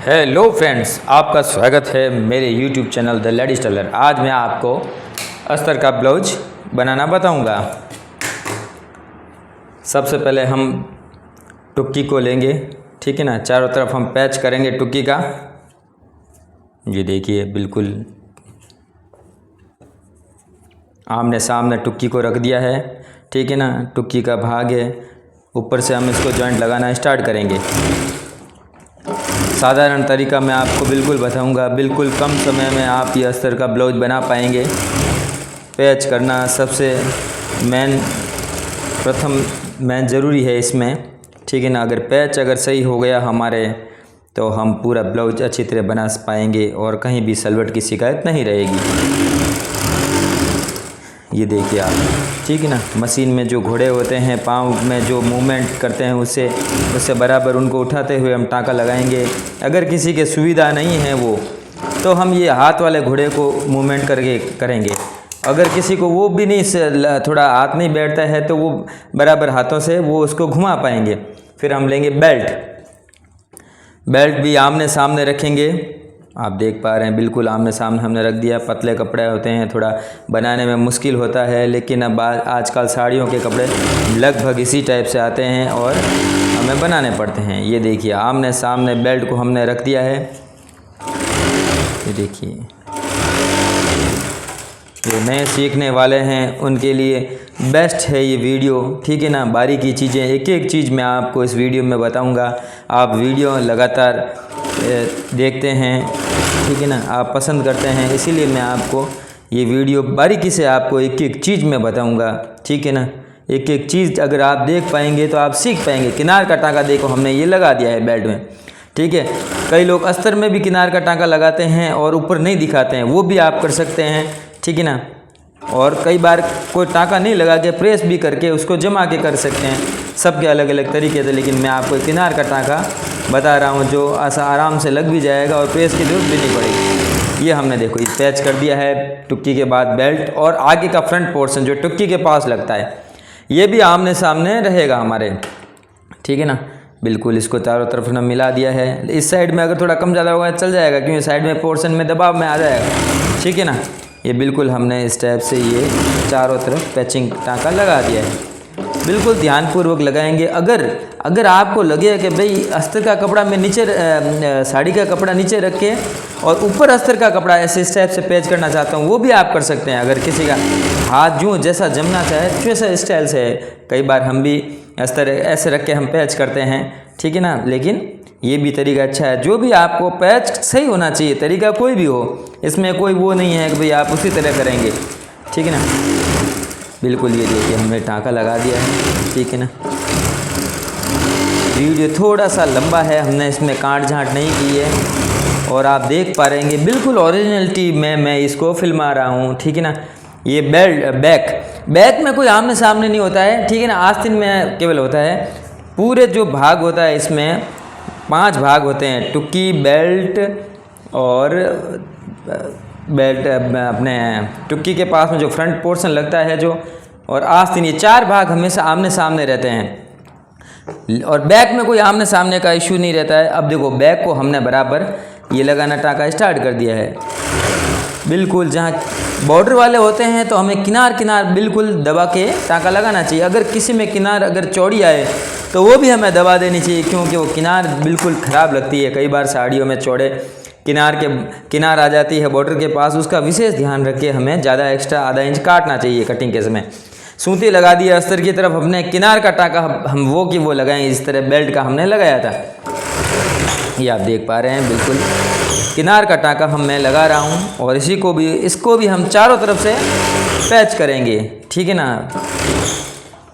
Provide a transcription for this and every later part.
Hello friends, आपका स्वागत है मेरे YouTube channel the ladies tailor. आज मैं आपको अस्तर का ब्लाउज बनाना बताऊंगा। सबसे पहले हम टुक्की को लेंगे, ठीक है ना। चारों तरफ हम पैच करेंगे टुक्की का। ये देखिए, बिल्कुल आमने सामने टुक्की को रख दिया है, ठीक है ना। टुक्की का भाग है, ऊपर से हम इसको जॉइंट लगाना स्टार्ट करेंगे। साधारण तरीका मैं आपको बिल्कुल बताऊंगा। बिल्कुल कम समय में आप ये अस्तर का ब्लाउज बना पाएंगे। पैच करना सबसे मेन ज़रूरी है इसमें, ठीक है ना। अगर सही हो गया हमारे, तो हम पूरा ब्लाउज अच्छी तरह बना पाएंगे और कहीं भी सलवट की शिकायत नहीं रहेगी। ये देखिए आप, ठीक है ना। मशीन में जो घोड़े होते हैं, पाँव में जो मूवमेंट करते हैं, उससे बराबर उनको उठाते हुए हम टाँका लगाएंगे। अगर किसी के सुविधा नहीं है वो, तो हम ये हाथ वाले घोड़े को मूवमेंट करके करेंगे। अगर किसी को वो भी नहीं, थोड़ा हाथ नहीं बैठता है, तो वो बराबर हाथों से वो उसको घुमा पाएंगे। फिर हम लेंगे बेल्ट भी आमने सामने रखेंगे। आप देख पा रहे हैं, बिल्कुल आमने सामने हमने रख दिया। पतले कपड़े होते हैं, थोड़ा बनाने में मुश्किल होता है, लेकिन अब आजकल साड़ियों के कपड़े लगभग इसी टाइप से आते हैं और हमें बनाने पड़ते हैं। ये देखिए, आमने सामने बेल्ट को हमने रख दिया है। ये देखिए, जो नए सीखने वाले हैं उनके लिए बेस्ट है ये वीडियो, ठीक है ना। बारीकी चीज़ें, एक एक चीज़ मैं आपको इस वीडियो में बताऊंगा। आप वीडियो लगातार देखते हैं, ठीक है ना, आप पसंद करते हैं, इसीलिए मैं आपको ये वीडियो बारीकी से आपको एक एक चीज़ में बताऊंगा, ठीक है ना। एक एक चीज़ अगर आप देख पाएंगे तो आप सीख पाएंगे। किनार का टाँका देखो हमने ये लगा दिया है बेल्ट में, ठीक है। कई लोग अस्तर में भी किनार का टाँका लगाते हैं और ऊपर नहीं दिखाते हैं, वो भी आप कर सकते हैं, ठीक है ना। और कई बार कोई टाँका नहीं लगा के प्रेस भी करके उसको जमा के कर सकते हैं। सबके अलग अलग तरीके थे, लेकिन मैं आपको किनार का टाँका बता रहा हूँ जो आराम से लग भी जाएगा और प्रेस की जरूरत भी नहीं पड़ेगी। ये हमने देखो, ये पैच कर दिया है टुक्की के बाद बेल्ट, और आगे का फ्रंट पोर्शन जो टुक्की के पास लगता है, ये भी आमने सामने रहेगा हमारे, ठीक है ना। बिल्कुल इसको चारों तरफ ना मिला दिया है। इस साइड में अगर थोड़ा कम ज़्यादा होगा चल जाएगा, क्योंकि साइड में पोर्शन में दबाव में आ जाएगा, ठीक है ना। ये बिल्कुल हमने इस टाइप से ये चारों तरफ पैचिंग टाँका लगा दिया है। बिल्कुल ध्यानपूर्वक लगाएंगे। अगर आपको लगे कि भाई अस्तर का कपड़ा मैं नीचे, साड़ी का कपड़ा नीचे रख के और ऊपर अस्तर का कपड़ा ऐसे इस टाइप से पैच करना चाहता हूँ, वो भी आप कर सकते हैं। अगर किसी का हाथ जो जैसा जमना चाहे वैसा स्टाइल से है। कई बार हम भी अस्तर ऐसे रख के हम पैच करते हैं, ठीक है ना। लेकिन ये भी तरीका अच्छा है। जो भी आपको पैच सही होना चाहिए, तरीका कोई भी हो, इसमें कोई वो नहीं है कि भाई आप उसी तरह करेंगे, ठीक है ना। बिल्कुल ये देखिए, हमने टाँका लगा दिया है, ठीक है ना। वीडियो थोड़ा सा लंबा है, हमने इसमें काट झाँट नहीं की है, और आप देख पा रहेंगे बिल्कुल ओरिजिनलिटी में मैं इसको फिल्मा रहा हूँ, ठीक है ना। ये बैक में कोई आमने सामने नहीं होता है, ठीक है ना। आस्तीन में केवल होता है। पूरे जो भाग होता है, इसमें 5 भाग होते हैं, टुक्की, बेल्ट और बेल्ट अपने टुक्की के पास में जो फ्रंट पोर्शन लगता है जो, और आस्तीन, ये 4 भाग हमेशा आमने सामने रहते हैं। और बैक में कोई आमने सामने का इशू नहीं रहता है। अब देखो, बैक को हमने बराबर ये लगाना टाँका स्टार्ट कर दिया है। बिल्कुल जहाँ बॉर्डर वाले होते हैं तो हमें किनार बिल्कुल दबा के टाँका लगाना चाहिए। अगर किसी में किनार अगर चौड़ी आए तो वो भी हमें दबा देनी चाहिए, क्योंकि वो किनार बिल्कुल ख़राब लगती है। कई बार साड़ियों में चौड़े किनार आ जाती है बॉर्डर के पास, उसका विशेष ध्यान रख के हमें ज़्यादा एक्स्ट्रा आधा इंच काटना चाहिए कटिंग के समय। सूती लगा दी अस्तर की तरफ, हमने किनार का टाँका हम वो लगाएंगे इस तरह बेल्ट का हमने लगाया था। ये आप देख पा रहे हैं, बिल्कुल किनार का टाँका मैं लगा रहा हूँ, और इसको भी हम चारों तरफ से पैच करेंगे, ठीक है ना।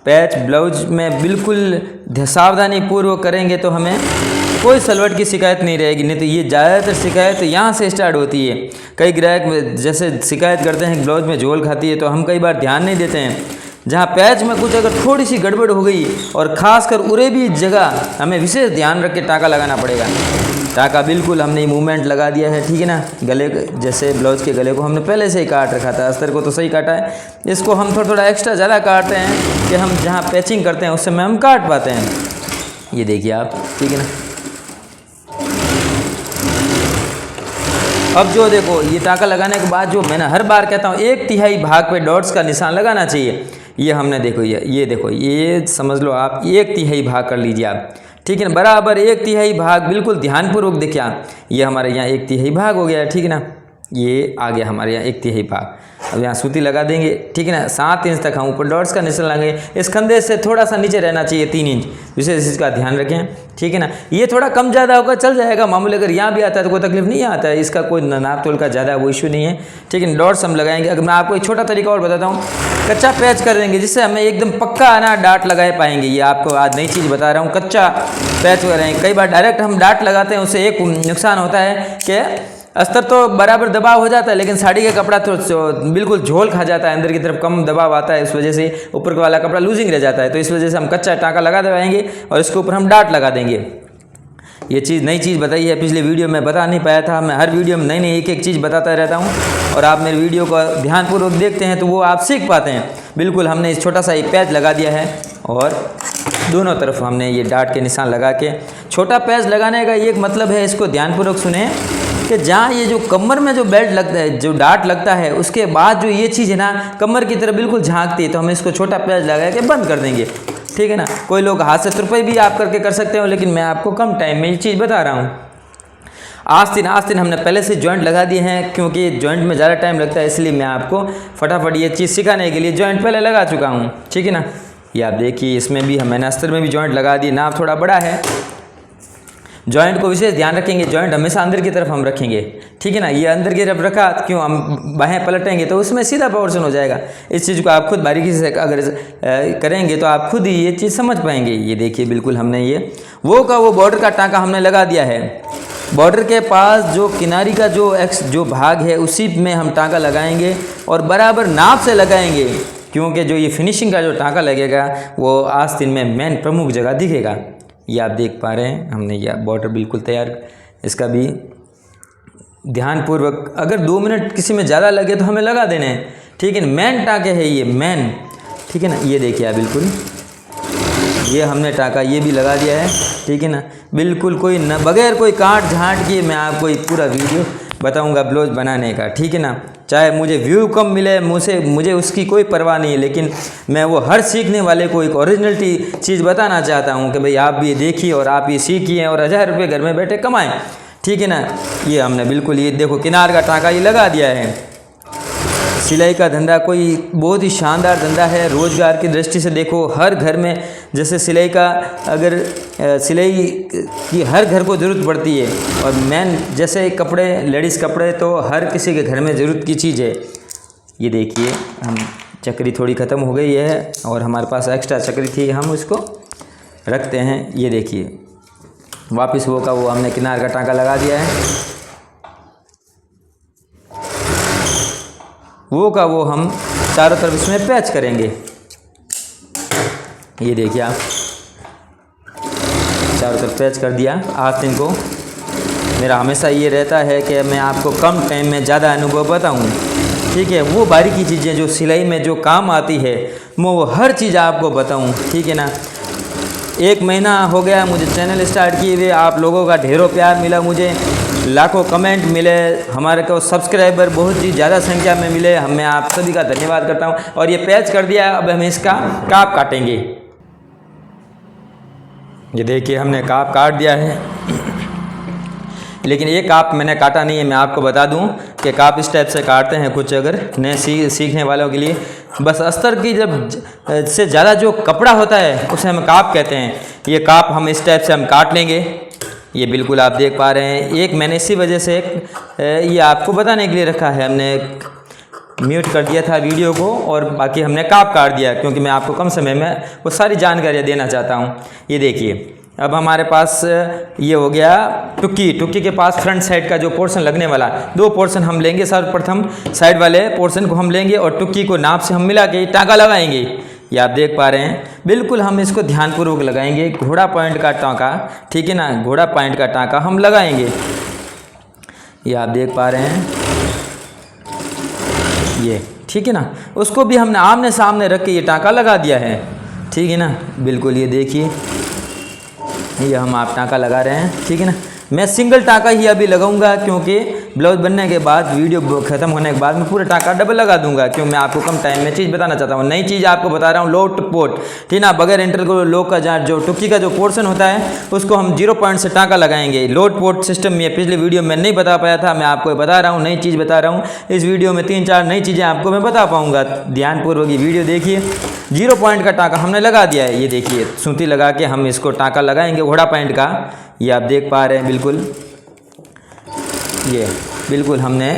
पैच ब्लाउज में बिल्कुल सावधानी पूर्वक करेंगे तो हमें कोई सलवट की शिकायत नहीं रहेगी। नहीं तो ये ज़्यादातर शिकायत यहाँ से स्टार्ट होती है। कई ग्राहक जैसे शिकायत करते हैं ब्लाउज में झोल खाती है, तो हम कई बार ध्यान नहीं देते हैं। जहाँ पैच में कुछ अगर थोड़ी सी गड़बड़ हो गई, और ख़ासकर उरे भी जगह हमें विशेष ध्यान रख के टाँका लगाना पड़ेगा। टाँका बिल्कुल हमने मूवमेंट लगा दिया है, ठीक है ना। गले, जैसे ब्लाउज के गले को हमने पहले से ही काट रखा था, अस्तर को तो सही काटा है। इसको हम थोड़ा एक्स्ट्रा ज़्यादा काटते हैं कि हम जहाँ पैचिंग करते हैं उस समय हम काट पाते हैं। ये देखिए आप, ठीक है ना। अब जो देखो ये टाँका लगाने के बाद जो मैंने हर बार कहता हूँ 1/3 भाग पे डॉट्स का निशान लगाना चाहिए। ये हमने देखो ये देखो ये समझ लो आप 1/3 भाग कर लीजिए आप, ठीक है ना, बराबर 1/3 भाग बिल्कुल ध्यानपूर्वक देखिए आप। ये हमारे यहाँ 1/3 भाग हो गया है, ठीक है ना, ये आ गया हमारे यहाँ 1/3 भाग। अब यहाँ सूती लगा देंगे, ठीक है ना, 7 इंच तक हम ऊपर डॉट्स का निशान लगाएंगे। इस कंधे से थोड़ा सा नीचे रहना चाहिए 3 इंच, विशेष इसका ध्यान रखें, ठीक है ना। ये थोड़ा कम ज़्यादा होगा चल जाएगा मामूली, अगर यहाँ भी आता है तो कोई तकलीफ नहीं आता है, इसका कोई नाप तोल का ज़्यादा वो इशू नहीं है, ठीक है। डॉट्स हम लगाएंगे। अगर मैं आपको एक छोटा तरीका और बताता हूँ, कच्चा पैच कर देंगे जिससे हमें एकदम पक्का ना डाट लगाए पाएंगे। ये आपको आज नई चीज़ बता रहा हूँ, कच्चा पैच करेंगे। कई बार डायरेक्ट हम डाट लगाते हैं, उससे एक नुकसान होता है कि अस्तर तो बराबर दबाव हो जाता है, लेकिन साड़ी का कपड़ा तो बिल्कुल झोल खा जाता है, अंदर की तरफ कम दबाव आता है, इस वजह से ऊपर का वाला कपड़ा लूजिंग रह जाता है। तो इस वजह से हम कच्चा टाँका लगा देवाएंगे और इसके ऊपर हम डाट लगा देंगे। ये चीज़ नई चीज़ बताई है, पिछले वीडियो में बता नहीं पाया था। मैं हर वीडियो में नई नई एक चीज़ बताता रहता हूँ और आप मेरे वीडियो को ध्यानपूर्वक देखते हैं तो वो आप सीख पाते हैं। बिल्कुल हमने इस छोटा सा एक पैच लगा दिया है और दोनों तरफ हमने ये डाट के निशान लगा के, छोटा पैच लगाने का एक मतलब है, इसको ध्यानपूर्वक सुने, कि जहाँ ये जो कमर में जो बेल्ट लगता है, जो डाट लगता है, उसके बाद जो ये चीज़ है ना कमर की तरफ बिल्कुल झांकती है, तो हम इसको छोटा पैच लगा के बंद कर देंगे, ठीक है ना। कोई लोग हाथ से तुरपाई भी आप करके कर सकते हो, लेकिन मैं आपको कम टाइम में ये चीज़ बता रहा हूँ। आस्तीन हमने पहले से जॉइंट लगा दिए हैं, क्योंकि जॉइंट में ज़्यादा टाइम लगता है, इसलिए मैं आपको फटाफट ये चीज़ सिखाने के लिए जॉइंट पहले लगा चुका हूँ, ठीक है ना। ये आप देखिए, इसमें भी मैंने अस्तर में भी जॉइंट लगा दिए। नाप थोड़ा बड़ा है, जॉइंट को विशेष ध्यान रखेंगे, जॉइंट हमेशा अंदर की तरफ हम रखेंगे, ठीक है ना। ये अंदर की तरफ रखा क्यों, हम बाहें पलटेंगे तो उसमें सीधा पोर्शन हो जाएगा। इस चीज़ को आप खुद बारीकी से अगर करेंगे तो आप खुद ही ये चीज़ समझ पाएंगे। ये देखिए बिल्कुल हमने ये वो बॉर्डर का टाँका हमने लगा दिया है। बॉर्डर के पास जो किनारी का जो भाग है उसी में हम टाँका लगाएंगे और बराबर नाप से लगाएंगे, क्योंकि जो ये फिनिशिंग का जो टाँका लगेगा वो आस्तीन में मेन प्रमुख जगह दिखेगा। ये आप देख पा रहे हैं, हमने यह बॉर्डर बिल्कुल तैयार, इसका भी ध्यानपूर्वक, अगर 2 मिनट किसी में ज़्यादा लगे तो हमें लगा देने हैं, ठीक है। मेन टाँके है ये मेन, ठीक है ना। ये देखिए आप बिल्कुल ये हमने टाँका ये भी लगा दिया है, ठीक है ना। बिल्कुल कोई न बगैर कोई काट झाँट के मैं आपको एक पूरा वीडियो बताऊंगा ब्लाउज बनाने का, ठीक है ना। चाहे मुझे व्यू कम मिले, मुझे उसकी कोई परवाह नहीं है, लेकिन मैं वो हर सीखने वाले को एक ओरिजिनलिटी चीज़ बताना चाहता हूँ कि भाई आप भी देखिए और आप ये सीखिए और 1000 रुपये घर में बैठे कमाएं, ठीक है ना। ये हमने बिल्कुल ये देखो किनार का टाँका ये लगा दिया है। सिलाई का धंधा कोई बहुत ही शानदार धंधा है, रोज़गार की दृष्टि से देखो हर घर में, जैसे सिलाई का अगर सिलाई की हर घर को ज़रूरत पड़ती है, और मेन जैसे कपड़े लेडीज़ कपड़े तो हर किसी के घर में ज़रूरत की चीज़ है। ये देखिए हम चक्री थोड़ी ख़त्म हो गई है और हमारे पास एक्स्ट्रा चक्री थी, हम उसको रखते हैं। ये देखिए वापस वो हमने किनार का टाँका लगा दिया है, वो हम चारों तरफ इसमें पैच करेंगे। ये देखिए आप चारों तरफ पैच कर दिया। आस्तीन को मेरा हमेशा ये रहता है कि मैं आपको कम टाइम में ज़्यादा अनुभव बताऊं, ठीक है। वो बारीकी चीज़ें जो सिलाई में जो काम आती है मैं वो हर चीज़ आपको बताऊं, ठीक है ना। 1 महीना हो गया मुझे चैनल स्टार्ट किए हुए, आप लोगों का ढेरों प्यार मिला, मुझे लाखों कमेंट मिले, हमारे को सब्सक्राइबर बहुत ही ज़्यादा संख्या में मिले, मैं आप सभी का धन्यवाद करता हूं। और ये पैच कर दिया, अब हम इसका काप काटेंगे। ये देखिए हमने काप काट दिया है, लेकिन ये काप मैंने काटा नहीं है। मैं आपको बता दूं कि काप इस टाइप से काटते हैं कुछ अगर नए सीखने वालों के लिए। बस अस्तर की जब से ज़्यादा जो कपड़ा होता है उसे हम काप कहते हैं। ये काप हम इस टाइप से हम काट लेंगे। ये बिल्कुल आप देख पा रहे हैं, एक मैंने इसी वजह से ये आपको बताने के लिए रखा है, हमने म्यूट कर दिया था वीडियो को और बाकी हमने काप काट दिया, क्योंकि मैं आपको कम समय में वो सारी जानकारियाँ देना चाहता हूँ। ये देखिए अब हमारे पास ये हो गया टुक्की के पास फ्रंट साइड का जो पोर्शन लगने वाला, 2 पोर्शन हम लेंगे। सर्वप्रथम साइड वाले पोर्शन को हम लेंगे और टुक्की को नाप से हम मिला के टाँका लगाएंगे। ये आप देख पा रहे हैं, बिल्कुल हम इसको ध्यानपूर्वक लगाएंगे। घोड़ा पॉइंट का टाँका, ठीक है ना, घोड़ा पॉइंट का टाँका हम लगाएंगे। ये आप देख पा रहे हैं, ये ठीक है ना। उसको भी हमने आमने सामने रख के ये टाँका लगा दिया है, ठीक है ना। बिल्कुल ये देखिए ये हम आप टाँका लगा रहे हैं, ठीक है ना। मैं सिंगल टाँका ही अभी लगाऊंगा, क्योंकि ब्लाउज बनने के बाद वीडियो ख़त्म होने के बाद मैं पूरा टाँका डबल लगा दूंगा, क्यों मैं आपको कम टाइम में चीज़ बताना चाहता हूँ। नई चीज़ आपको बता रहा हूँ, लोट पोट, ठीक ना, बगैर इंटरलॉक का जहाँ जो टुक्की का जो पोर्शन होता है उसको हम 0 पॉइंट से टाँका लगाएंगे। लोट पोट सिस्टम ये पिछले वीडियो में नहीं बता पाया था, मैं आपको बता रहा हूँ, नई चीज़ बता रहा हूँ। इस वीडियो में 3-4 नई चीज़ें आपको मैं बता पाऊँगा, ध्यानपूर्वक ये वीडियो देखिए। 0 पॉइंट का टाँका हमने लगा दिया है, ये देखिए सूती लगा के हम इसको टाँका लगाएंगे घोड़ा पॉइंट का। ये आप देख पा रहे हैं बिल्कुल, ये बिल्कुल हमने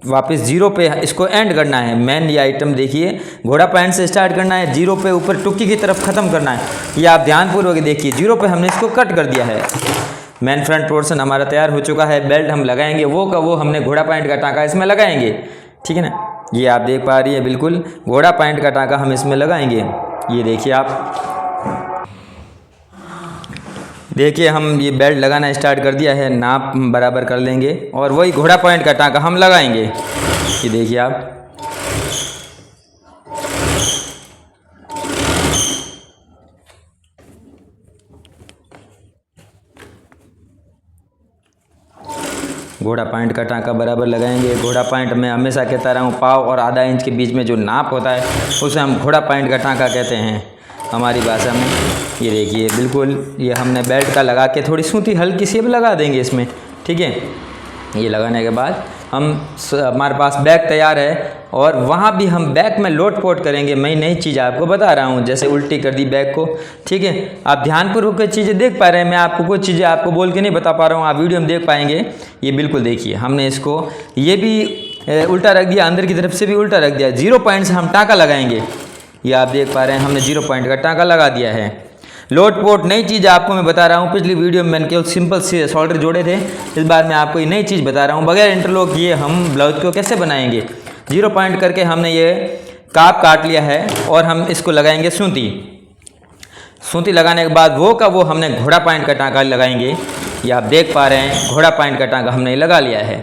वापस 0 पे इसको एंड करना है। मेन ये आइटम देखिए, घोड़ा पॉइंट से स्टार्ट करना है, 0 पे ऊपर टुक्की की तरफ ख़त्म करना है। ये आप ध्यानपूर्वक देखिए, 0 पे हमने इसको कट कर दिया है। मेन फ्रंट पोर्शन हमारा तैयार हो चुका है। बेल्ट हम लगाएंगे वो का वो हमने घोड़ा पॉइंट का टाँका इसमें लगाएंगे, ठीक है ना। ये आप देख पा रही है बिल्कुल घोड़ा पॉइंट का टाँका हम इसमें लगाएंगे। ये देखिए आप देखिए, हम ये बेल्ट लगाना स्टार्ट कर दिया है, नाप बराबर कर लेंगे और वही घोड़ा पॉइंट का टाँका हम लगाएंगे। ये देखिए आप, घोड़ा पॉइंट का टाँका बराबर लगाएंगे। घोड़ा पॉइंट मैं हमेशा कहता रहा हूँ, पाव और आधा इंच के बीच में जो नाप होता है उसे हम घोड़ा पॉइंट का टाँका कहते हैं हमारी भाषा में। ये देखिए बिल्कुल, ये हमने बेल्ट का लगा के थोड़ी सूती हल्की सी भी लगा देंगे इसमें, ठीक है। ये लगाने के बाद हमारे पास बैक तैयार है और वहाँ भी हम बैक में लोट पोट करेंगे। मैं नई चीज़ आपको बता रहा हूँ, जैसे उल्टी कर दी बैक को, ठीक है। आप ध्यानपूर्वक चीज़ें देख पा रहे हैं, मैं आपको कुछ चीज़ें आपको बोल के नहीं बता पा रहा हूँ, आप वीडियो में देख पाएंगे। ये बिल्कुल देखिए, हमने इसको ये भी उल्टा रख दिया, अंदर की तरफ से भी उल्टा रख दिया। 0 पॉइंट से हम टाँका लगाएंगे। ये आप देख पा रहे हैं, हमने 0 पॉइंट का टाँका लगा दिया है। लोट पोट नई चीज़ आपको मैं बता रहा हूँ। पिछली वीडियो में मैंने केवल सिंपल से शोल्डर जोड़े थे, इस बार मैं आपको ये नई चीज़ बता रहा हूँ। बगैर इंटरलॉक किए हम ब्लाउज को कैसे बनाएंगे। 0 पॉइंट करके हमने ये काप काट लिया है और हम इसको लगाएंगे सूती। सूती लगाने के बाद वो का वो हमने घोड़ा पॉइंट का टाँका लगाएंगे। ये आप देख पा रहे हैं, घोड़ा पॉइंट का टाँका हमने लगा लिया है,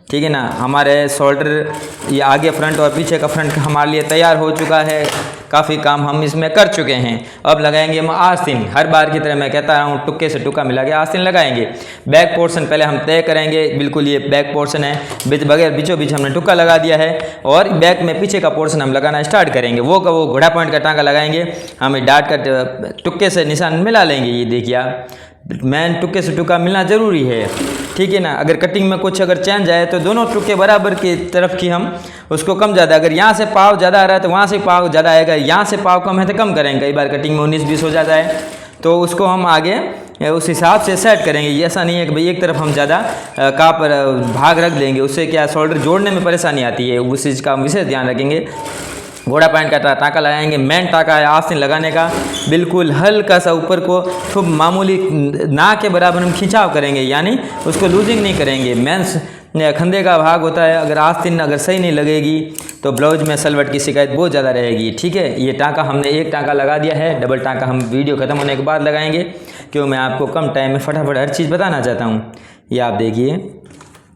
ठीक है ना। हमारे शोल्डर ये आगे फ्रंट और पीछे का फ्रंट हमारे लिए तैयार हो चुका है। काफ़ी काम हम इसमें कर चुके हैं। अब लगाएंगे हम आस्तीन। हर बार की तरह मैं कहता रहा हूँ, टुक्के से टुक्का मिला के आस्तीन लगाएंगे। बैक पोर्शन पहले हम तय करेंगे, बिल्कुल ये बैक पोर्शन है, बगैर बीचों बीच हमने टुक्का लगा दिया है और बैक में पीछे का पोर्शन हम लगाना स्टार्ट करेंगे। वो का वो घोड़ा पॉइंट का टाँका लगाएंगे, हमें डाट का टुक्के से निशान मिला लेंगे। ये देखिए आप, मैन टुक्के से टुक्का मिलना ज़रूरी है, ठीक है ना। अगर कटिंग में कुछ अगर चेंज आए तो दोनों टुक्के बराबर की तरफ की हम उसको कम ज़्यादा, अगर यहाँ से पाव ज़्यादा आ रहा है तो वहाँ से पाव ज़्यादा आएगा, यहाँ से पाव कम है तो कम करेंगे। कई बार कटिंग में 19-20 हो जाता है तो उसको हम आगे उस हिसाब से सेट करेंगे। ये ऐसा नहीं है कि भाई एक तरफ हम ज़्यादा का पर भाग रख देंगे, उससे क्या शोल्डर जोड़ने में परेशानी आती है, उस चीज़ का हम विशेष ध्यान रखेंगे। घोड़ा पॉइंट का टाँका लगाएंगे। मेन टाँका है आस्तीन लगाने का, बिल्कुल हल्का सा ऊपर को खूब मामूली ना के बराबर हम खिंचाव करेंगे, यानी उसको लूजिंग नहीं करेंगे। मेन खंदे का भाग होता है, अगर आस्तीन अगर सही नहीं लगेगी तो ब्लाउज में सलवट की शिकायत बहुत ज़्यादा रहेगी, ठीक है। ये टाँका हमने एक टाँका लगा दिया है, डबल टाँका हम वीडियो ख़त्म होने के बाद लगाएंगे, क्यों मैं आपको कम टाइम में फटाफट हर चीज़ बताना चाहता हूँ। ये आप देखिए,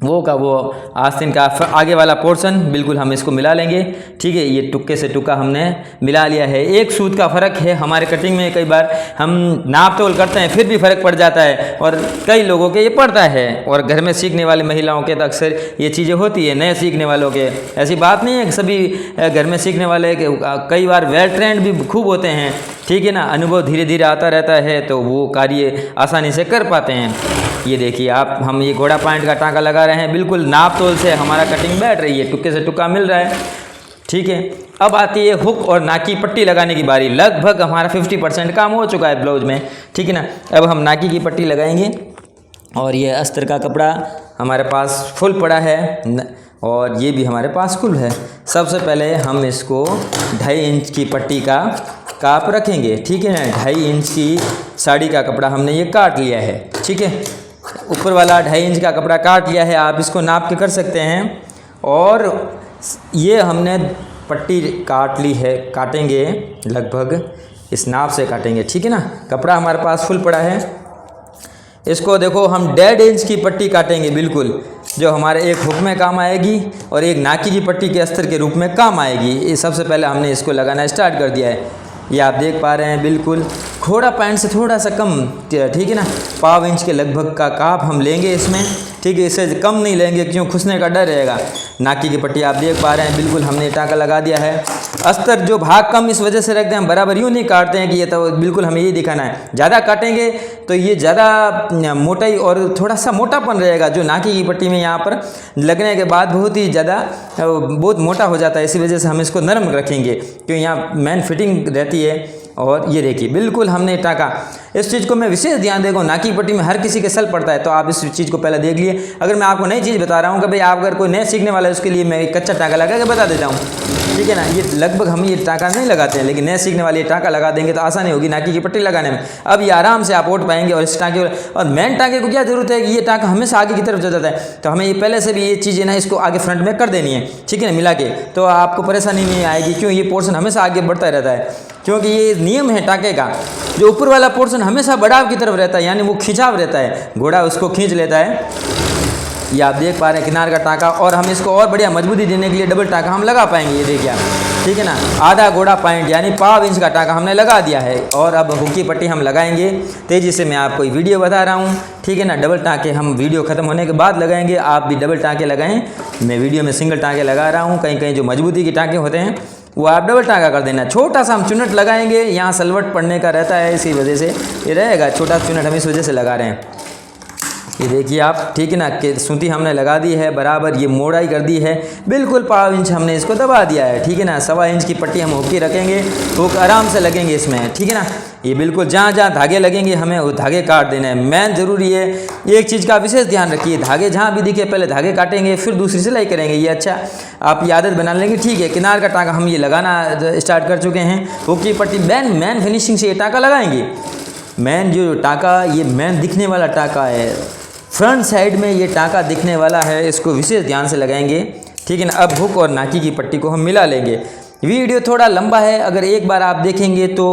वो का वो आस्तीन का आगे वाला पोर्शन बिल्कुल हम इसको मिला लेंगे, ठीक है। ये टुक्के से टुक्का हमने मिला लिया है। एक सूत का फ़र्क है हमारे कटिंग में, कई बार हम नाप तोल करते हैं फिर भी फ़र्क पड़ जाता है और कई लोगों के ये पड़ता है, और घर में सीखने वाली महिलाओं के तो अक्सर ये चीज़ें होती है। नए सीखने वालों के ऐसी बात नहीं है कि सभी घर में सीखने वाले कई बार वेल ट्रेंड भी खूब होते हैं, ठीक है ना। अनुभव धीरे धीरे आता रहता है तो वो कार्य आसानी से कर पाते हैं। ये देखिए आप, हम ये घोड़ा पॉइंट का टाँका लगा रहे हैं, बिल्कुल नाप तोल से हमारा कटिंग बैठ रही है, टुक्के से टुक्का मिल रहा है, ठीक है। अब आती है हुक और नाकी पट्टी लगाने की बारी। लगभग हमारा 50% काम हो चुका है ब्लाउज में, ठीक है ना। अब हम नाकी की पट्टी लगाएंगे और ये अस्तर का कपड़ा हमारे पास फुल पड़ा है और ये भी हमारे पास फुल है। सबसे पहले हम इसको 2.5 इंच की पट्टी का काप रखेंगे, ठीक है ना। 2.5 इंच की साड़ी का कपड़ा हमने ये काट लिया है, ठीक है। ऊपर वाला 2.5 इंच का कपड़ा काट लिया है, आप इसको नाप के कर सकते हैं। और ये हमने पट्टी काट ली है, काटेंगे लगभग इस नाप से काटेंगे, ठीक है ना। कपड़ा हमारे पास फुल पड़ा है, इसको देखो हम 1.5 इंच की पट्टी काटेंगे, बिल्कुल जो हमारे एक हुक में काम आएगी और एक नाकी की पट्टी के अस्तर के रूप में काम आएगी। ये सबसे पहले हमने इसको लगाना स्टार्ट कर दिया है। ये आप देख पा रहे हैं, बिल्कुल घोड़ा पॉइंट से थोड़ा सा कम, ठीक है ना, 1.5 इंच के लगभग का काप हम लेंगे इसमें, ठीक है, इससे कम नहीं लेंगे क्यों खुसने का डर रहेगा। नाकी की पट्टी आप देख पा रहे हैं, बिल्कुल हमने टाँका लगा दिया है। अस्तर जो भाग कम इस वजह से रखते हैं, हम बराबर यूँ नहीं काटते हैं कि ये तो बिल्कुल हमें ये दिखाना है। ज़्यादा काटेंगे तो ये ज़्यादा मोटाई और थोड़ा सा मोटापन रहेगा जो नाकी की पट्टी में यहाँ पर लगने के बाद बहुत ही ज़्यादा बहुत मोटा हो जाता है। इसी वजह से हम इसको नरम रखेंगे क्योंकि यहाँ मेन फिटिंग रहती है। और ये देखिए बिल्कुल हमने टाँका, इस चीज़ को मैं विशेष ध्यान देगा। नाकी पट्टी में हर किसी के सल पड़ता है, तो आप इस चीज़ को पहले देख लिए। अगर मैं आपको नई चीज़ बता रहा हूँ कि भाई आप अगर कोई नया सीखने वाला है उसके लिए मैं एक कच्चा टाँका लगा के बता देता हूँ, ठीक है ना। ये लगभग हम ये टाँका नहीं लगाते हैं, लेकिन नए सीखने वाले टाँका लगा देंगे तो आसानी होगी नाकी की पट्टी लगाने में। अब ये आराम से आप ओढ़ पाएंगे। और इस टाँके और मेन टाँके को क्या जरूरत है कि ये टाँका हमेशा आगे की तरफ जा जाता है, तो हमें ये पहले से भी ये चीज़ें ना इसको आगे फ्रंट में कर देनी है, ठीक है ना, मिला के, तो आपको परेशानी नहीं आएगी। क्यों, ये पोर्शन हमेशा आगे बढ़ता रहता है, क्योंकि ये नियम है टाँके का। जो ऊपर वाला पोर्शन हमेशा बढ़ाव की तरफ रहता है, यानी वो खिंचाव रहता है, घोड़ा उसको खींच लेता है। ये आप देख पा रहे हैं किनार का टाँका। और हम इसको और बढ़िया मजबूती देने के लिए डबल टाँका हम लगा पाएंगे। ये देखिए आप, ठीक है ना, आधा घोड़ा पॉइंट यानी 1.5 इंच का टाँका हमने लगा दिया है। और अब हुक की पट्टी हम लगाएंगे तेज़ी से। मैं आपको वीडियो बता रहा हूँ, ठीक है ना। डबल टाँके हम वीडियो ख़त्म होने के बाद लगाएंगे, आप भी डबल टाँके लगाएं। मैं वीडियो में सिंगल टाँके लगा रहा हूँ, कहीं कहीं जो मजबूती के टाँके होते हैं वो आप डबल टाँका कर देना। छोटा सा हम चुनट लगाएंगे, यहाँ सलवट पड़ने का रहता है, इसी वजह से ये रहेगा छोटा चुनट, हम इस वजह से लगा रहे हैं। ये देखिए आप, ठीक है ना, कि सूती हमने लगा दी है बराबर, ये मोड़ाई कर दी है बिल्कुल 1.5 इंच हमने इसको दबा दिया है, ठीक है ना। 1.25 इंच की पट्टी हम हुक की रखेंगे, हुक आराम से लगेंगे इसमें, ठीक है ना। ये बिल्कुल जहाँ जहाँ धागे लगेंगे हमें वो धागे काट देने हैं। मेन ज़रूरी है, एक चीज़ का विशेष ध्यान रखिए, धागे जहाँ भी दिखे पहले धागे काटेंगे फिर दूसरी सिलाई करेंगे। ये अच्छा आप ये आदत बना लेंगे, ठीक है। किनार का टाँका हम ये लगाना स्टार्ट कर चुके हैं। हुक की पट्टी मेन फिनिशिंग से ये टाँका लगाएंगे। मेन जो टाँका, ये मेन दिखने वाला टाँका है, फ्रंट साइड में ये टाँका दिखने वाला है, इसको विशेष ध्यान से लगाएंगे, ठीक है ना। अब हुक और नाकी की पट्टी को हम मिला लेंगे। वीडियो थोड़ा लंबा है, अगर एक बार आप देखेंगे तो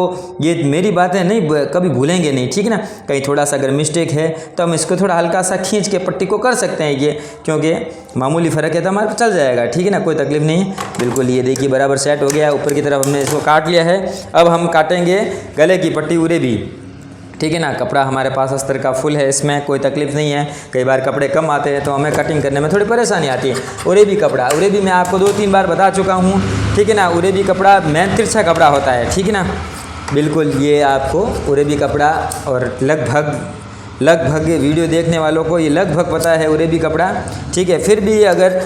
ये मेरी बातें नहीं कभी भूलेंगे नहीं, ठीक है ना। कहीं थोड़ा सा अगर मिस्टेक है तो हम इसको थोड़ा हल्का सा खींच के पट्टी को कर सकते हैं, ये क्योंकि मामूली फ़र्क है तो हमारे चल जाएगा, ठीक है ना, कोई तकलीफ नहीं है। बिल्कुल ये देखिए बराबर सेट हो गया है, ऊपर की तरफ हमने इसको काट लिया है। अब हम काटेंगे गले की पट्टी उरे भी, ठीक है ना। कपड़ा हमारे पास अस्तर का फुल है, इसमें कोई तकलीफ नहीं है। कई बार कपड़े कम आते हैं तो हमें कटिंग करने में थोड़ी परेशानी आती है। उरे भी कपड़ा, उरे भी मैं आपको 2-3 बार बता चुका हूँ, ठीक है ना। उरे भी कपड़ा मेन तिरछा कपड़ा होता है, ठीक है ना। बिल्कुल ये आपको उरे भी कपड़ा, और लगभग वीडियो देखने वालों को ये लगभग पता है उरे भी कपड़ा, ठीक है। फिर भी अगर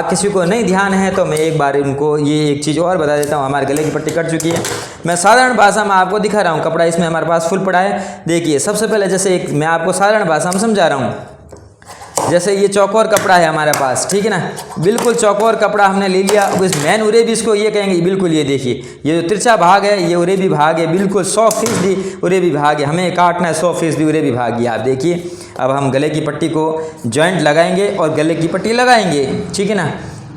किसी को नहीं ध्यान है तो मैं एक बार उनको ये एक चीज़ और बता देता हूँ। हमारे गले की पट्टी कट चुकी है, मैं साधारण भाषा में आपको दिखा रहा हूँ। कपड़ा इसमें हमारे पास फुल पड़ा है। देखिए सबसे पहले जैसे एक मैं आपको साधारण भाषा में समझा रहा हूँ, जैसे ये चौकोर कपड़ा है हमारे पास, ठीक है ना। बिल्कुल चौकोर कपड़ा हमने ले लिया। अब इस मैन उरे भी इसको ये कहेंगे, बिल्कुल ये देखिए ये जो तिरछा भाग है ये उरे भी भाग है, बिल्कुल 100% उरे भी भाग है, हमें काटना है 100% उरे भी भाग है। आप देखिए अब हम गले की पट्टी को जॉइंट लगाएंगे और गले की पट्टी लगाएंगे, ठीक है ना।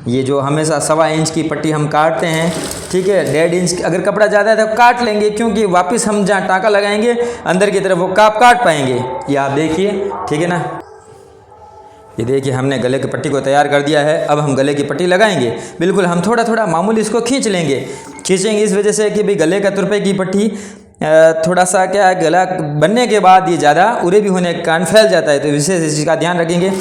ये जो हमेशा 1.25 इंच की पट्टी हम काटते हैं, ठीक है। 1.5 इंच अगर कपड़ा ज़्यादा है तो काट लेंगे, क्योंकि वापस हम जहाँ टाँका लगाएंगे अंदर की तरफ वो काट पाएंगे। ये आप देखिए, ठीक है ना। ये देखिए हमने गले की पट्टी को तैयार कर दिया है। अब हम गले की पट्टी लगाएंगे। बिल्कुल हम थोड़ा थोड़ा मामूली इसको खींच लेंगे। खींचेंगे इस वजह से कि भाई गले का तुरपे की पट्टी थोड़ा सा क्या है, गला बनने के बाद ये ज़्यादा उरे भी होने के कारण फैल जाता है, तो विशेष इस चीज़ का ध्यान रखेंगे।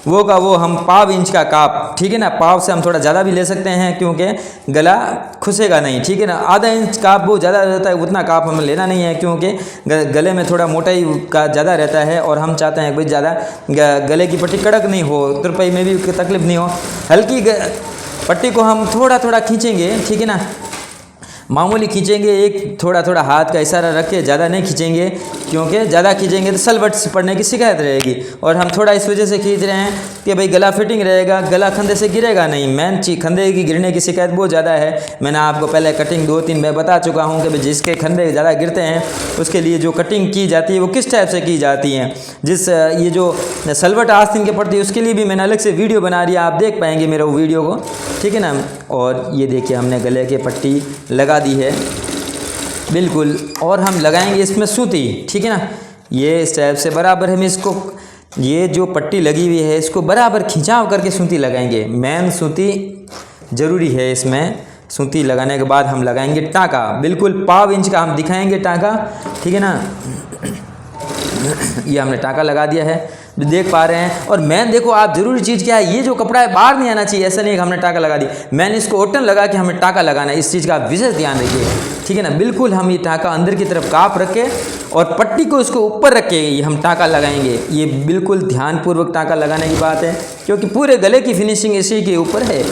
वो का वो हम 1.5 इंच का काप, ठीक है ना। पाव से हम थोड़ा ज़्यादा भी ले सकते हैं क्योंकि गला खुसेगा नहीं, ठीक है ना। आधा इंच काप वो ज़्यादा रहता है, उतना काप हमें लेना नहीं है क्योंकि गले में थोड़ा मोटाई का ज़्यादा रहता है और हम चाहते हैं कि ज़्यादा गले की पट्टी कड़क नहीं हो, तुरपाई में भी तकलीफ नहीं हो। हल्की पट्टी को हम थोड़ा थोड़ा खींचेंगे, ठीक है ना, मामूली खींचेंगे। एक थोड़ा थोड़ा हाथ का इशारा रख के, ज़्यादा नहीं खींचेंगे क्योंकि ज़्यादा खींचेंगे तो सलवट पड़ने की शिकायत रहेगी। और हम थोड़ा इस वजह से खींच रहे हैं कि भाई गला फिटिंग रहेगा, गला खंधे से गिरेगा नहीं। मेन चीज खंधे की गिरने की शिकायत बहुत ज़्यादा है। मैंने आपको पहले कटिंग 2-3 मैं बता चुका हूँ कि भाई जिसके खंधे ज़्यादा गिरते हैं उसके लिए जो कटिंग की जाती है वो किस टाइप से की जाती है। जिस ये जो सलवट आस्तीन के पड़ती है उसके लिए भी मैंने अलग से वीडियो बना दिया, आप देख पाएंगे मेरे वो वीडियो को, ठीक है ना। और ये देखिए हमने गले के पट्टी लगा दी है बिल्कुल, और हम लगाएंगे इसमें सूती, ठीक है ना। ये इस टाइप से बराबर हम इसको, ये जो पट्टी लगी हुई है इसको बराबर खिंचाव करके सूती लगाएंगे। मेन सूती ज़रूरी है इसमें। सूती लगाने के बाद हम लगाएंगे टाँका, बिल्कुल 1.5 इंच का हम दिखाएंगे टाँका, ठीक है ना। ये हमने टाँका लगा दिया है। देख पा रहे हैं। और मैन देखो आप, ज़रूरी चीज़ क्या है, ये जो कपड़ा है बाहर नहीं आना चाहिए। ऐसा नहीं है कि हमने टाँका लगा दी, मैंने इसको ओटन लगा के हमें टाँका लगाना है। इस चीज़ का आप विशेष ध्यान रखिए, ठीक है ना। बिल्कुल हम ये टाँका अंदर की तरफ काप रखे और पट्टी को इसको ऊपर रख के ये हम टाँका लगाएंगे। ये बिल्कुल ध्यानपूर्वक टाँका लगाने की बात है, क्योंकि पूरे गले की फिनिशिंग इसी के ऊपर है,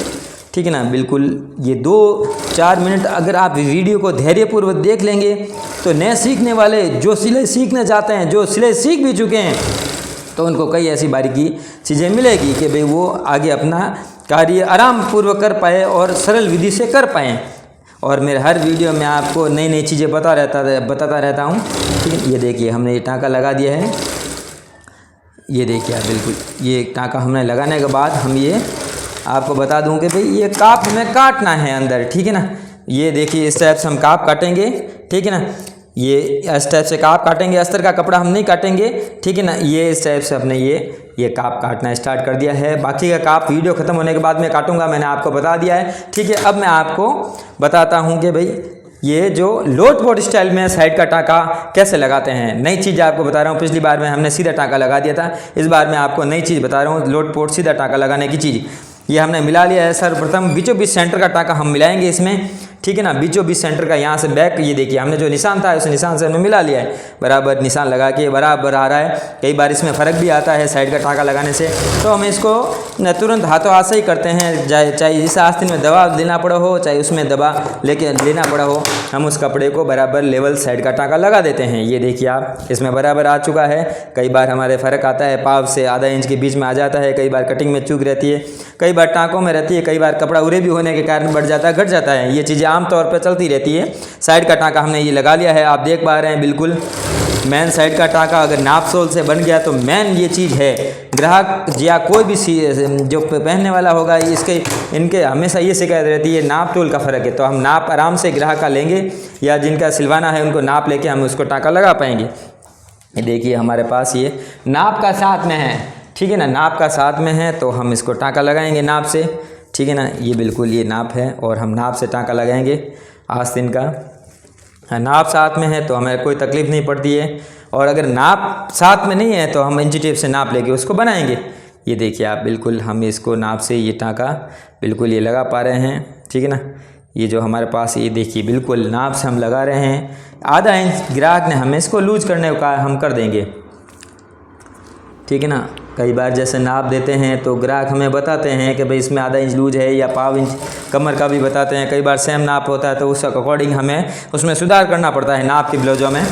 ठीक है ना। बिल्कुल ये 2-4 मिनट अगर आप वीडियो को धैर्यपूर्वक देख लेंगे तो नए सीखने वाले जो सिलाई सीखना चाहते हैं, जो सिलाई सीख भी चुके हैं, तो उनको कई ऐसी बारीकी चीज़ें मिलेगी कि भाई वो आगे अपना कार्य आराम पूर्वक कर पाए और सरल विधि से कर पाएँ। और मेरे हर वीडियो में आपको नई नई चीज़ें बताता रहता हूँ, ठीक है। ये देखिए हमने ये टाँका लगा दिया है, ये देखिए आप, बिल्कुल ये टाँका हमने लगाने के बाद हम ये आपको बता दूं कि भाई ये काप हमें काटना है अंदर, ठीक है ना। ये देखिए इस टाइप से हम काप काटेंगे, ठीक है ना। ये इस टाइप से काप काटेंगे, अस्तर का कपड़ा हम नहीं काटेंगे, ठीक है ना। ये इस टाइप से अपने ये काप काटना स्टार्ट कर दिया है। बाकी का काप वीडियो ख़त्म होने के बाद में काटूंगा, मैंने आपको बता दिया है, ठीक है। अब मैं आपको बताता हूँ कि भाई ये जो लोट पोट स्टाइल में साइड का टाँका कैसे लगाते हैं। नई चीज़ आपको बता रहा हूँ, पिछली बार में हमने सीधा टाँका लगा दिया था, इस बार मैं आपको नई चीज़ बता रहा हूँ, लोट पोट सीधा टाँका लगाने की चीज़। ये हमने मिला लिया है। सर्वप्रथम बीचों बीच सेंटर का टाँका हम मिलाएंगे इसमें, ठीक है ना। बीचों बीच सेंटर का यहाँ से बैक, ये देखिए हमने जो निशान था उस निशान से हमने मिला लिया है, बराबर निशान लगा के बराबर आ रहा है। कई बार इसमें फ़र्क भी आता है साइड का टाँका लगाने से, तो हम इसको तुरंत हाथों हाथ से ही करते हैं। चाहे इस आस्तीन में दबा देना पड़ा हो, चाहे उसमें दबा लेके लेना पड़ा हो, हम उस कपड़े को बराबर लेवल साइड का टाँका लगा देते हैं। ये देखिए आप, इसमें बराबर आ चुका है। कई बार हमारे फ़र्क आता है, पाव से आधा इंच के बीच में आ जाता है, कई बार कटिंग में चूक रहती है, कई बार टाँकों में रहती है, कई बार कपड़ा उरे भी होने के कारण बढ़ जाता है, घट जाता है। ये चीज़ें आम तौर पर चलती रहती है। साइड का टाँका हमने ये लगा लिया है, आप देख पा रहे हैं। बिल्कुल मैन साइड का टाँका अगर नाप सोल से बन गया तो मैन ये चीज़ है। ग्राहक या कोई भी जो पहनने वाला होगा इनके हमेशा ये शिकायत रहती है नाप तोल का फ़र्क है। तो हम नाप आराम से ग्राहक का लेंगे या जिनका सिलवाना है उनको नाप लेके हम उसको टाँका लगा पाएंगे। ये देखिए हमारे पास ये नाप का साथ में है, ठीक है ना। नाप का साथ में है तो हम इसको टाँका लगाएंगे नाप से, ठीक है ना। ये बिल्कुल ये नाप है और हम नाप से टाँका लगाएंगे आस्तीन का। नाप साथ में है तो हमें कोई तकलीफ़ नहीं पड़ती है, और अगर नाप साथ में नहीं है तो हम इंची टेप से नाप लेके उसको बनाएंगे। ये देखिए आप, बिल्कुल हम इसको नाप से ये टाँका बिल्कुल ये लगा पा रहे हैं, ठीक है ना। ये जो हमारे पास ये देखिए बिल्कुल नाप से हम लगा रहे हैं। आधा इंच ग्राहक ने हमें इसको लूज करने को कहा, हम कर देंगे, ठीक है ना। कई बार जैसे नाप देते हैं तो ग्राहक हमें बताते हैं कि भाई इसमें आधा इंच लूज है या पाव इंच, कमर का भी बताते हैं। कई बार सेम नाप होता है तो उस अकॉर्डिंग हमें उसमें सुधार करना पड़ता है नाप के ब्लाउजों में।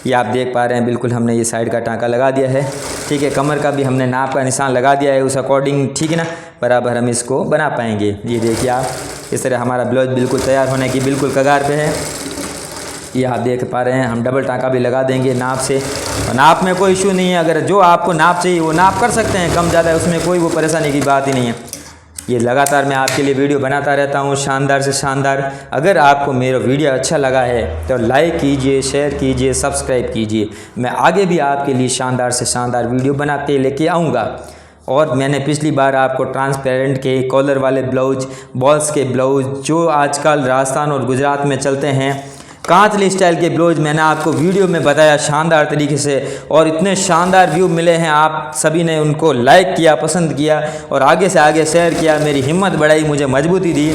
ये आप देख पा रहे हैं, बिल्कुल हमने ये साइड का टाँका लगा दिया है, ठीक है। कमर का भी हमने नाप का निशान लगा दिया है उस अकॉर्डिंग, ठीक है ना। बराबर हम इसको बना पाएंगे। ये देखिए आप, इस तरह हमारा ब्लाउज बिल्कुल तैयार होने की बिल्कुल कगार पे है। ये आप देख पा रहे हैं, हम डबल टाँका भी लगा देंगे नाप से। और नाप में कोई इशू नहीं है, अगर जो आपको नाप चाहिए वो नाप कर सकते हैं, कम ज़्यादा उसमें कोई वो परेशानी की बात ही नहीं है। ये लगातार मैं आपके लिए वीडियो बनाता रहता हूँ, शानदार से शानदार। अगर आपको मेरा वीडियो अच्छा लगा है तो लाइक कीजिए, शेयर कीजिए, सब्सक्राइब कीजिए। मैं आगे भी आपके लिए शानदार से शानदार वीडियो बना के लेके आऊँगा। और मैंने पिछली बार आपको ट्रांसपेरेंट के कॉलर वाले ब्लाउज, बॉल्स के ब्लाउज जो आजकल राजस्थान और गुजरात में चलते हैं, कांतली स्टाइल के ब्लाउज मैंने आपको वीडियो में बताया शानदार तरीके से, और इतने शानदार व्यू मिले हैं। आप सभी ने उनको लाइक किया, पसंद किया और आगे से आगे शेयर किया, मेरी हिम्मत बढ़ाई, मुझे मजबूती दी।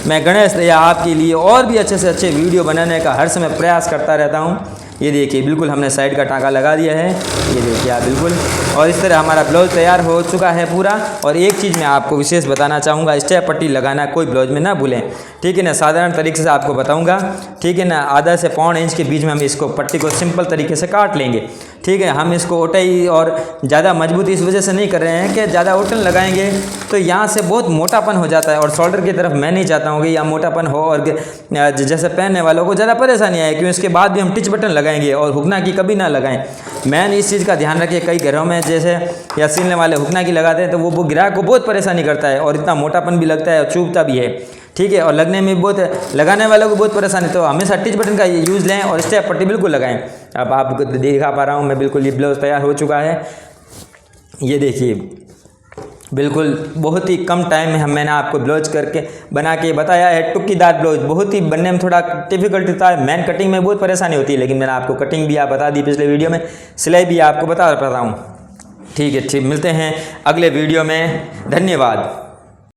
मैं गणेश दया आपके लिए और भी अच्छे से अच्छे वीडियो बनाने का हर समय प्रयास करता रहता हूँ। ये देखिए बिल्कुल हमने साइड का टाँका लगा दिया है, ये देखिए आप बिल्कुल। और इस तरह हमारा ब्लाउज तैयार हो चुका है पूरा। और एक चीज़ मैं आपको विशेष बताना चाहूँगा, स्टेप पट्टी लगाना कोई ब्लाउज में ना भूलें, ठीक है ना। साधारण तरीके से आपको बताऊँगा, ठीक है ना। आधा से पौन इंच के बीच में हम इसको पट्टी को सिंपल तरीके से काट लेंगे, ठीक है। हम इसको ओटाई और ज़्यादा मजबूती इस वजह से नहीं कर रहे हैं कि ज़्यादा ओटन लगाएंगे तो यहाँ से बहुत मोटापन हो जाता है, और शोल्डर की तरफ मैं नहीं चाहता हूँ कि यहाँ मोटापन हो और जैसे पहनने वालों को ज़्यादा परेशानी आए। क्योंकि इसके बाद भी हम टिच बटन लगाएंगे और हुकना की कभी ना लगाएं। मैंने इस चीज़ का ध्यान रखिए, कई घरों में जैसे या सिलने वाले हुकना की लगाते हैं तो वो ग्राहक को बहुत परेशानी करता है और इतना मोटापन भी लगता है और चुभता भी है, ठीक है। और लगने में बहुत, लगाने वालों को बहुत परेशानी। तो हमेशा टिच बटन का यूज़ लें और स्टेप पट्टी बिल्कुल लगाएं। अब आपको दिखा पा रहा हूँ मैं, बिल्कुल ये ब्लाउज तैयार हो चुका है। ये देखिए बिल्कुल बहुत ही कम टाइम में मैंने आपको ब्लाउज करके बना के बताया है। टुक्कीदार ब्लाउज बहुत ही बनने में थोड़ा डिफिकल्ट होता है, मैन कटिंग में बहुत परेशानी होती है, लेकिन मैंने आपको कटिंग भी आप बता दी पिछले वीडियो में, सिलाई भी आपको बता पाता हूँ, ठीक है, ठीक, मिलते हैं अगले वीडियो में। धन्यवाद।